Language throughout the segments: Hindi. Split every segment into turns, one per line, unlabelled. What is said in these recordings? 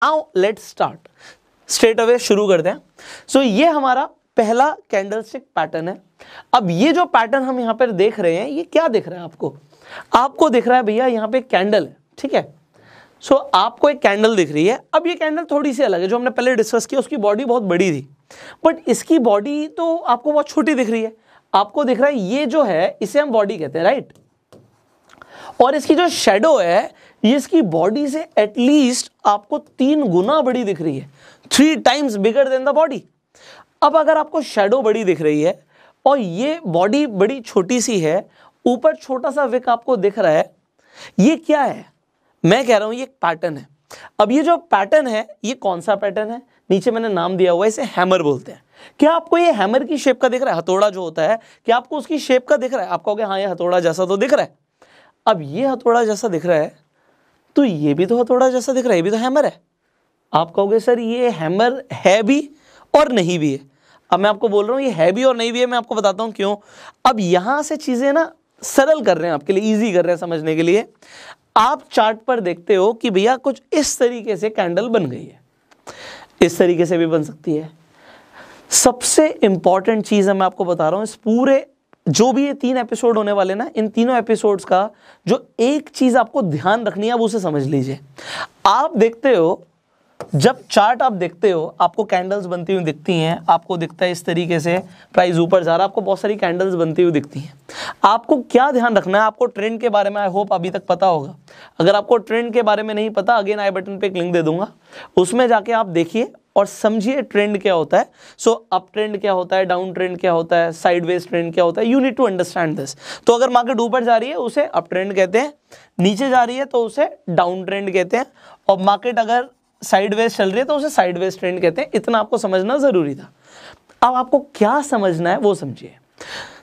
Now let's start, straight away शुरू करते हैं। सो ये हमारा पहला कैंडलस्टिक पैटर्न है। अब ये जो पैटर्न हम यहाँ पर देख रहे हैं, ये क्या दिख रहा है आपको? आपको दिख रहा है भैया यहाँ पे एक कैंडल है, ठीक है। सो आपको एक कैंडल दिख रही है। अब ये कैंडल थोड़ी सी अलग है, जो हमने पहले डिस्कस किया उसकी बॉडी बहुत बड़ी थी, बट इसकी बॉडी तो आपको बहुत छोटी दिख रही है। आपको दिख रहा है ये जो है इसे हम बॉडी कहते हैं, राइट। और इसकी जो शेडो है ये इसकी बॉडी से एटलीस्ट आपको 3 गुना बड़ी दिख रही है, 3 times bigger than the body. अब अगर आपको शेडो बड़ी दिख रही है और ये बॉडी बड़ी छोटी सी है, ऊपर छोटा सा विक आपको दिख रहा है, ये क्या है? मैं कह रहा हूं ये एक पैटर्न है। अब ये जो पैटर्न है ये कौन सा पैटर्न है? नीचे मैंने नाम दिया हुआ है, इसे हैमर बोलते हैं। क्या आपको ये हैमर की शेप का दिख रहा है? हथौड़ा जो होता है, क्या आपको उसकी शेप का दिख रहा है? आप कहोगे हाँ ये हथौड़ा जैसा तो दिख रहा है। अब ये हथौड़ा जैसा दिख रहा है तो ये भी तो हथौड़ा जैसा दिख रहा है, ये भी तो हैमर है। आप कहोगे सर ये हैमर है भी और नहीं भी है। अब मैं आपको बोल रहा हूँ ये है भी और नहीं भी है, मैं आपको बताता हूँ क्यों। अब यहां से चीजें ना सरल कर रहे हैं आपके लिए, इजी कर रहे हैं समझने के लिए। आप चार्ट पर देखते हो कि भैया कुछ इस तरीके से कैंडल बन गई है, इस तरीके से भी बन सकती है। सबसे इंपॉर्टेंट चीज है मैं आपको बता रहा हूं, इस पूरे जो भी ये 3 एपिसोड होने वाले ना, इन तीनों एपिसोड्स का जो एक चीज आपको ध्यान रखनी है, आप उसे समझ लीजिए। आप देखते हो, जब चार्ट आप देखते हो आपको कैंडल्स बनती हुई दिखती हैं, आपको दिखता है इस तरीके से प्राइस ऊपर जा रहा है, आपको बहुत सारी कैंडल्स बनती हुई दिखती हैं। आपको क्या ध्यान रखना है? आपको ट्रेंड के बारे में आई होप अभी तक पता होगा। अगर आपको ट्रेंड के बारे में नहीं पता, अगेन आई बटन पे एक लिंक दे दूंगा, उसमें जाके आप देखिए और समझिए ट्रेंड क्या होता है। सो अप ट्रेंड क्या होता है, डाउन ट्रेंड क्या होता है, साइडवेज ट्रेंड क्या होता है, you need to understand this. तो अगर मार्केट ऊपर जा रही है उसे अप ट्रेंड कहते हैं, नीचे जा रही है तो उसे डाउन ट्रेंड कहते हैं, और मार्केट अगर साइडवेज चल रही है तो उसे साइडवेज ट्रेंड कहते हैं। इतना आपको समझना जरूरी था। अब आपको क्या समझना है वो समझिए।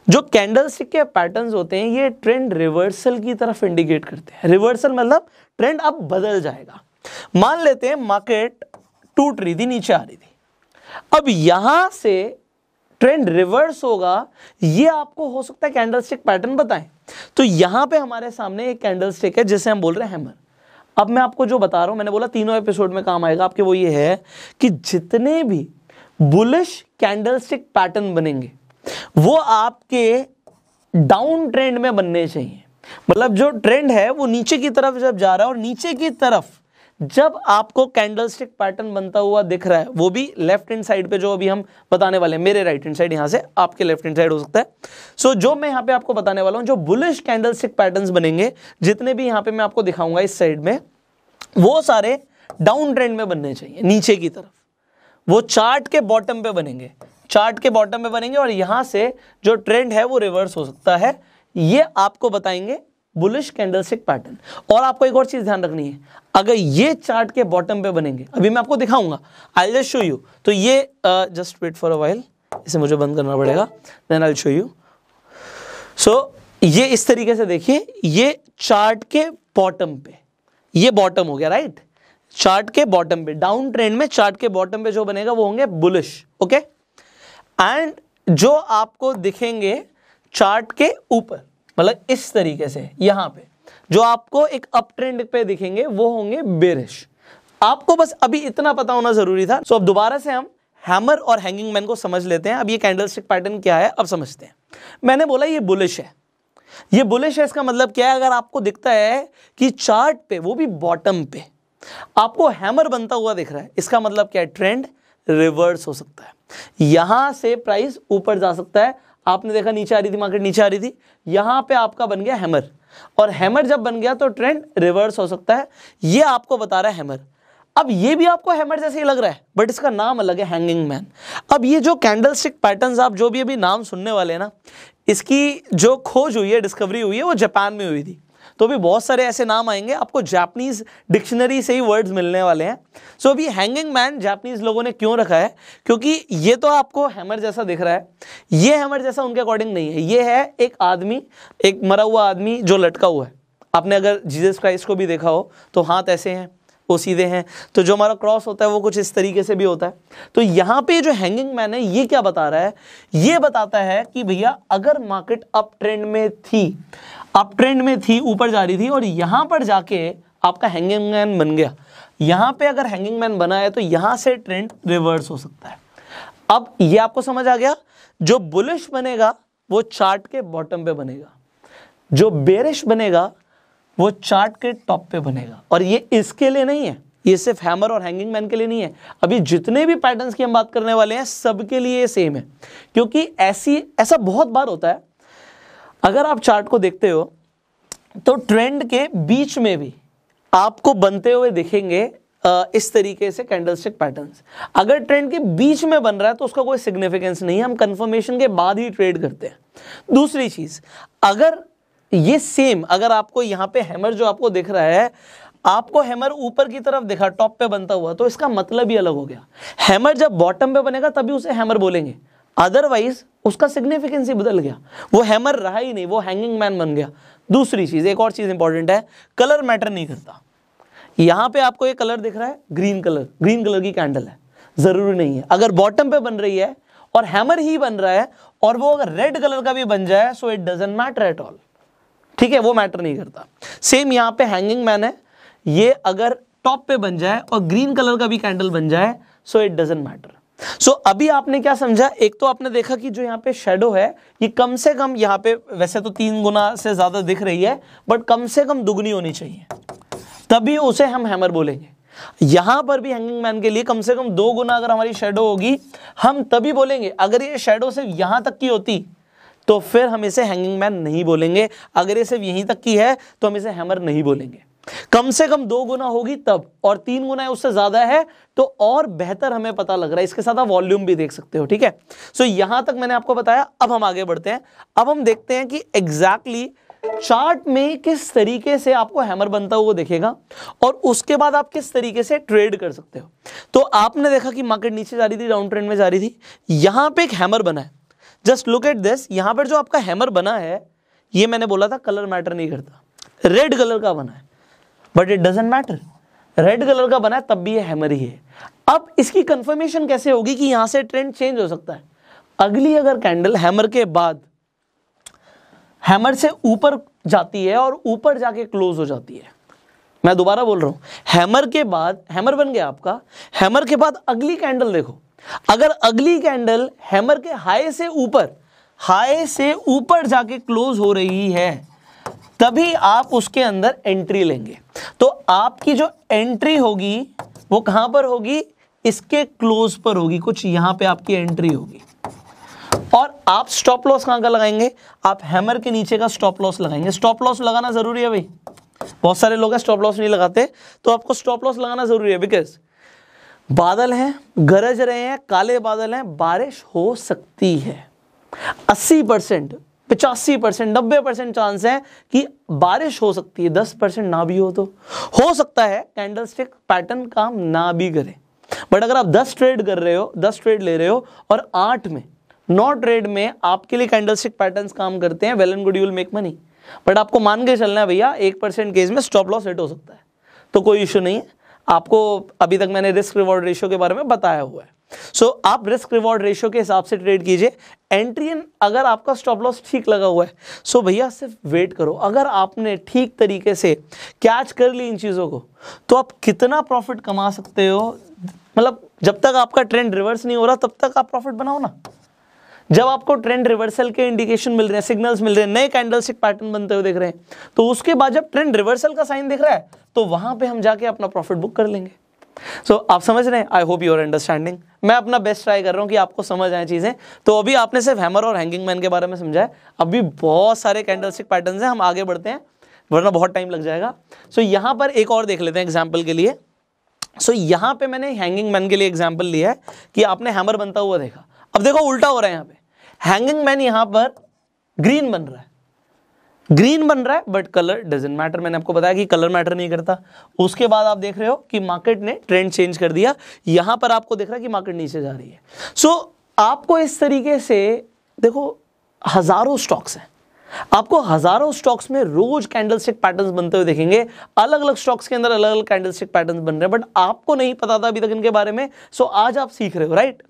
जो कैंडलस्टिक के पैटर्न्स होते हैं ये ट्रेंड रिवर्सल की तरफ इंडिकेट करते हैं। रिवर्सल मतलब ट्रेंड अब बदल जाएगा। मान लेते हैं मार्केट टूट रही थी, नीचे आ रही थी, अब यहां से ट्रेंड रिवर्स होगा, ये आपको हो सकता है कैंडलस्टिक पैटर्न बताएं। तो यहां पे हमारे सामने एक कैंडलस्टिक है जिसे हम बोल रहे हैं हैमर। अब मैं आपको जो बता रहा हूं, मैंने बोला तीनों एपिसोड में काम आएगा आपके, वो ये है कि जितने भी बुलिश कैंडलस्टिक पैटर्न बनेंगे वो आपके डाउन ट्रेंड में बनने चाहिए। मतलब जो ट्रेंड है वो नीचे की तरफ जब जा रहा है, और नीचे की तरफ जब आपको कैंडलस्टिक पैटर्न बनता हुआ दिख रहा है, वो भी लेफ्ट हैंड साइड पे जो अभी हम बताने वाले हैं, मेरे राइट हैंड साइड, यहां से आपके लेफ्ट हैंड साइड हो सकता है। सो जो मैं यहां पे आपको बताने वाला हूं, जो बुलिश कैंडलस्टिक पैटर्न्स बनेंगे, जितने भी यहां पे मैं आपको दिखाऊंगा इस साइड में, वो सारे डाउन ट्रेंड में बनने चाहिए, नीचे की तरफ। वो चार्ट के बॉटम पे बनेंगे, चार्ट के बॉटम में बनेंगे, और यहां से जो ट्रेंड है वो रिवर्स हो सकता है। ये आपको बताएंगे बुलिश कैंडलस्टिक पैटर्न। और आपको एक और चीज ध्यान रखनी है, अगर ये चार्ट के बॉटम पे बनेंगे, अभी मैं आपको दिखाऊंगा, I will just show you. तो ये just wait for a while, इसे मुझे बंद करना पड़ेगा, then I will show you. So ये इस तरीके से देखिए, ये चार्ट के बॉटम पे, ये बॉटम हो गया, राइट। चार्ट के बॉटम पे, डाउन ट्रेंड में चार्ट के बॉटम पे जो बनेगा वो होंगे बुलिश, ओके। एंड जो आपको दिखेंगे चार्ट के ऊपर, मतलब इस तरीके से यहां पे जो आपको एक अप ट्रेंड पे दिखेंगे वो होंगे बेरिश। आपको बस अभी इतना पता होना जरूरी था। सो अब दोबारा से हम हैमर और हैंगिंग मैन को समझ लेते हैं। अब ये कैंडलस्टिक पैटर्न क्या है अब समझते हैं। मैंने बोला ये बुलिश है, ये बुलिश है, इसका मतलब क्या है? अगर आपको दिखता है कि चार्ट पे, वो भी बॉटम पे, आपको हैमर बनता हुआ दिख रहा है, इसका मतलब क्या है? ट्रेंड रिवर्स हो सकता है, यहां से प्राइस ऊपर जा सकता है। आपने देखा नीचे आ रही थी, मार्केट नीचे आ रही थी, यहां पे आपका बन गया हैमर, और हैमर जब बन गया तो ट्रेंड रिवर्स हो सकता है। ये आपको बता रहा है हैमर। अब ये भी आपको हैमर जैसे ही लग रहा है, बट इसका नाम अलग है, हैंगिंग मैन। अब ये जो कैंडलस्टिक पैटर्न्स आप जो भी अभी नाम सुनने वाले हैं ना, इसकी जो खोज हुई है, डिस्कवरी हुई है, वो जापान में हुई थी। तो भी बहुत सारे ऐसे नाम आएंगे, आपको जापानीज डिक्शनरी से ही वर्ड्स मिलने वाले हैं। सो अभी हैंगिंग मैन जापानीज लोगों ने क्यों रखा है? क्योंकि ये तो आपको हैमर जैसा दिख रहा है, ये हैमर जैसा उनके अकॉर्डिंग नहीं है। ये है एक आदमी, एक मरा हुआ आदमी जो लटका हुआ है। आपने अगर जीसस क्राइस्ट को भी देखा हो तो हाथ ऐसे हैं, वो सीधे हैं, तो जो हमारा क्रॉस होता है वो कुछ इस तरीके से भी होता है। तो यहाँ पे जो हैंगिंग मैन है ये क्या बता रहा है? ये बताता है कि भैया अगर मार्केट अप ट्रेंड में थी, ऊपर जा रही थी, और यहां पर जाके आपका हैंगिंग मैन बन गया, यहां पे अगर हैंगिंग मैन बना है तो यहां से ट्रेंड रिवर्स हो सकता है। अब ये आपको समझ आ गया, जो बुलिश बनेगा वो चार्ट के बॉटम पे बनेगा, जो बेरिश बनेगा वो चार्ट के टॉप पे बनेगा। और ये इसके लिए नहीं है, ये सिर्फ हैमर और हैंगिंग मैन के लिए नहीं है, अभी जितने भी पैटर्न्स की हम बात करने वाले हैं सबके लिए ये सेम है। क्योंकि ऐसा बहुत बार होता है, अगर आप चार्ट को देखते हो तो ट्रेंड के बीच में भी आपको बनते हुए दिखेंगे इस तरीके से कैंडलस्टिक पैटर्न्स। अगर ट्रेंड के बीच में बन रहा है तो उसका कोई सिग्निफिकेंस नहीं है, हम कंफर्मेशन के बाद ही ट्रेड करते हैं। दूसरी चीज, अगर ये सेम, अगर आपको यहां पे हैमर जो आपको दिख रहा है, आपको हैमर ऊपर की तरफ दिखा, टॉप पे बनता हुआ, तो इसका मतलब ही अलग हो गया। हैमर जब बॉटम पे बनेगा तभी उसे हैमर बोलेंगे, अदरवाइज उसका सिग्निफिकेंस ही बदल गया, वो हैमर रहा ही नहीं, वो हैंगिंग मैन बन गया। दूसरी चीज, एक और चीज इंपॉर्टेंट है, कलर मैटर नहीं करता। यहां पे आपको ये कलर दिख रहा है, ग्रीन कलर की कैंडल है, जरूरी नहीं है। अगर बॉटम पे बन रही है और हैमर ही बन रहा है और वो अगर रेड कलर का भी बन जाए, so it doesn't matter at all, ठीक है, वो मैटर नहीं करता। सेम यहां पे हैंगिंग मैन है, ये अगर टॉप पे बन जाए और ग्रीन कलर का भी कैंडल बन जाए, सो इट डजंट मैटर। सो अभी आपने क्या समझा, एक तो आपने देखा कि जो यहाँ पे शेडो है ये कम से कम यहाँ पे वैसे तो 3 गुना से ज्यादा दिख रही है, बट कम से कम दुगनी होनी चाहिए, तभी उसे हम हैमर बोलेंगे। यहां पर भी हैंगिंग मैन के लिए कम से कम 2 गुना अगर हमारी शेडो होगी, हम तभी बोलेंगे। अगर ये शेडो सिर्फ यहां तक की होती तो फिर हम इसे हैंगिंग मैन नहीं बोलेंगे, अगर ये सिर्फ यहीं तक की है तो हम इसे हैमर नहीं बोलेंगे। कम से कम 2 गुना होगी तब, और 3 गुना उससे ज्यादा है तो और बेहतर हमें पता लग रहा है। इसके साथ आप वॉल्यूम भी देख सकते हो, ठीक है। सो यहां तक मैंने आपको बताया। अब हम आगे बढ़ते हैं, अब हम देखते हैं कि एग्जैक्टली चार्ट में किस तरीके से आपको हैमर बनता हुआ दिखेगा और उसके बाद आप किस तरीके से ट्रेड कर सकते हो। तो आपने देखा कि मार्केट नीचे जा रही थी, डाउन ट्रेंड में जा रही थी, यहां पे एक हैमर बना है। जस्ट लुक एट दिस, यहां पर जो आपका हैमर बना है, ये मैंने बोला था कलर मैटर नहीं करता, रेड कलर का बना है, but it doesn't matter, red colour का बना है तब भी ये हैमर ही है। अब इसकी कंफर्मेशन कैसे होगी कि यहां से ट्रेंड चेंज हो सकता है। अगली अगर कैंडल हैमर के बाद हैमर से ऊपर जाती है और ऊपर जाके क्लोज हो जाती है, मैं दोबारा बोल रहा हूं, हैमर के बाद, हैमर बन गया आपका, हैमर के बाद अगली कैंडल देखो, अगर अगली कैंडल हैमर के हाई से ऊपर जाके क्लोज हो रही है, तभी आप उसके अंदर एंट्री लेंगे। तो आपकी जो एंट्री होगी वो कहां पर होगी, इसके क्लोज पर होगी, कुछ यहां पे आपकी एंट्री होगी। और आप स्टॉप लॉस कहां का लगाएंगे, आप हैमर के नीचे का स्टॉप लॉस लगाएंगे। स्टॉप लॉस लगाना जरूरी है भाई, बहुत सारे लोग स्टॉप लॉस नहीं लगाते, तो आपको स्टॉप लॉस लगाना जरूरी है। बिकॉज बादल हैं, गरज रहे हैं, काले बादल हैं, बारिश हो सकती है, 80%, 85%, 90% चांस है कि बारिश हो सकती है, 10% ना भी हो सकता है कैंडलस्टिक पैटर्न काम ना भी करे। बट अगर आप 10 ट्रेड कर रहे हो, 10 ट्रेड ले रहे हो और 9 ट्रेड में आपके लिए कैंडलस्टिक पैटर्न्स काम करते हैं, well and good, you will make money. But आपको मान के चलना है भैया 1% केस में स्टॉप लॉस हिट हो सकता है, तो कोई इश्यू नहीं है। आपको अभी तक मैंने रिस्क रिवॉर्ड रेशियो के बारे में बताया हुआ है। सो आप रिस्क रिवॉर्ड रेशियो के हिसाब से ट्रेड कीजिए। एंट्री इन, अगर आपका स्टॉप लॉस ठीक लगा हुआ है, सो भैया सिर्फ वेट करो। अगर आपने ठीक तरीके से कैच कर ली इन चीज़ों को, तो आप कितना प्रॉफिट कमा सकते हो। मतलब जब तक आपका ट्रेंड रिवर्स नहीं हो रहा तब तक आप प्रॉफिट बनाओ ना। जब आपको ट्रेंड रिवर्सल के इंडिकेशन मिल रहे हैं, सिग्नल्स मिल रहे हैं, नए कैंडलस्टिक पैटर्न बनते हुए दिख रहे हैं, तो उसके बाद जब ट्रेंड रिवर्सल का साइन दिख रहा है तो वहां पे हम जाके अपना प्रॉफिट बुक कर लेंगे। सो आप समझ रहे हैं, I hope you are understanding. मैं अपना बेस्ट ट्राई कर रहा हूं कि आपको समझ आए चीजें। तो अभी आपने सिर्फ हैमर और हैंगिंग मैन के बारे में समझा है, अभी बहुत सारे कैंडलस्टिक पैटर्न्स हैं, हम आगे बढ़ते हैं वरना बहुत टाइम लग जाएगा। सो यहां पर एक और देख लेते हैं एग्जाम्पल के लिए। सो यहां पे मैंने हैंगिंग मैन के लिए एग्जाम्पल लिया है कि आपने हैमर बनता हुआ देखा। अब देखो उल्टा हो रहा है, यहाँ पे हैंगिंग मैन यहां पर ग्रीन बन रहा है, ग्रीन बन रहा है, बट कलर डजंट मैटर। मैंने आपको बताया कि कलर मैटर नहीं करता। उसके बाद आप देख रहे हो कि मार्केट ने ट्रेंड चेंज कर दिया, यहां पर आपको दिख रहा है कि मार्केट नीचे जा रही है। सो आपको इस तरीके से देखो, हजारों स्टॉक्स हैं, आपको हजारों स्टॉक्स में रोज कैंडलस्टिक पैटर्न्स बनते हुए देखेंगे। अलग अलग स्टॉक्स के अंदर अलग अलग कैंडलस्टिक पैटर्न्स बन रहे हैं, बट आपको नहीं पता था अभी तक इनके बारे में। सो आज आप सीख रहे हो, राइट।